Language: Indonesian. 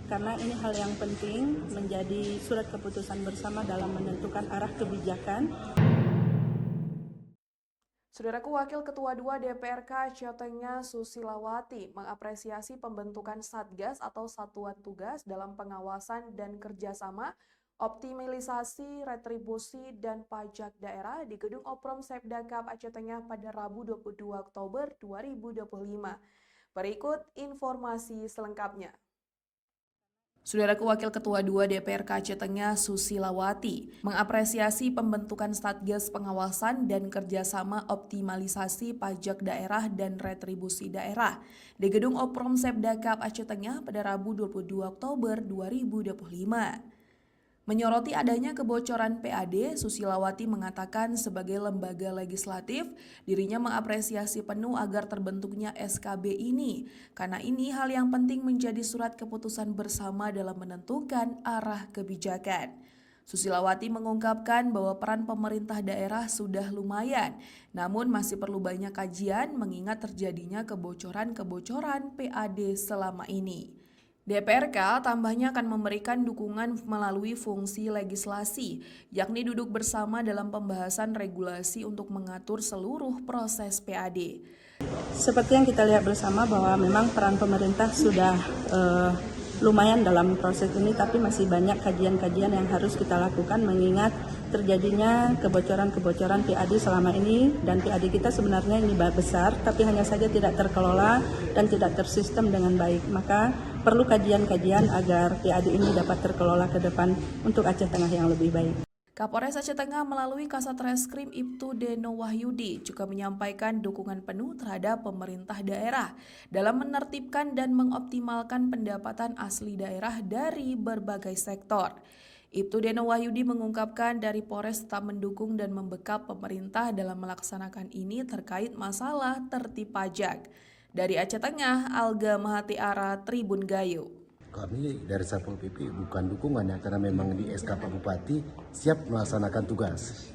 karena ini hal yang penting menjadi surat keputusan bersama dalam menentukan arah kebijakan. Saudaraku, Wakil Ketua 2 DPRK Aceh Tengah Susilawati mengapresiasi pembentukan Satgas atau Satuan Tugas dalam pengawasan dan kerjasama, optimalisasi, retribusi, dan pajak daerah di Gedung Oprom Sepdakap Aceh Tengah pada Rabu 22 Oktober 2025. Berikut informasi selengkapnya. Saudaraku, Wakil Ketua 2 DPRK Aceh Tengah Susilawati mengapresiasi pembentukan Satgas Pengawasan dan Kerjasama Optimalisasi Pajak Daerah dan Retribusi Daerah di Gedung Oprom Sepdakap Aceh Tengah pada Rabu 22 Oktober 2025. Menyoroti adanya kebocoran PAD, Susilawati mengatakan sebagai lembaga legislatif, dirinya mengapresiasi penuh agar terbentuknya SKB ini, karena ini hal yang penting menjadi surat keputusan bersama dalam menentukan arah kebijakan. Susilawati mengungkapkan bahwa peran pemerintah daerah sudah lumayan, namun masih perlu banyak kajian mengingat terjadinya kebocoran-kebocoran PAD selama ini. DPRK tambahnya akan memberikan dukungan melalui fungsi legislasi, yakni duduk bersama dalam pembahasan regulasi untuk mengatur seluruh proses PAD. Seperti yang kita lihat bersama bahwa memang peran pemerintah sudah lumayan dalam proses ini, tapi masih banyak kajian-kajian yang harus kita lakukan mengingat terjadinya kebocoran-kebocoran PAD selama ini, dan PAD kita sebenarnya ini besar tapi hanya saja tidak terkelola dan tidak tersistem dengan baik. Maka perlu kajian-kajian agar PAD ini dapat terkelola ke depan untuk Aceh Tengah yang lebih baik. Kapolres Aceh Tengah melalui Kasat Reskrim Ibtu Deno Wahyudi juga menyampaikan dukungan penuh terhadap pemerintah daerah dalam menertibkan dan mengoptimalkan pendapatan asli daerah dari berbagai sektor. Ibtu Deno Wahyudi mengungkapkan dari Polres tetap mendukung dan membekap pemerintah dalam melaksanakan ini terkait masalah tertib pajak. Dari Aceh Tengah, Alga Mahatiara, Tribun Gayo. Kami dari Satpol PP bukan dukungan ya, karena memang di SK Pak Bupati siap melaksanakan tugas.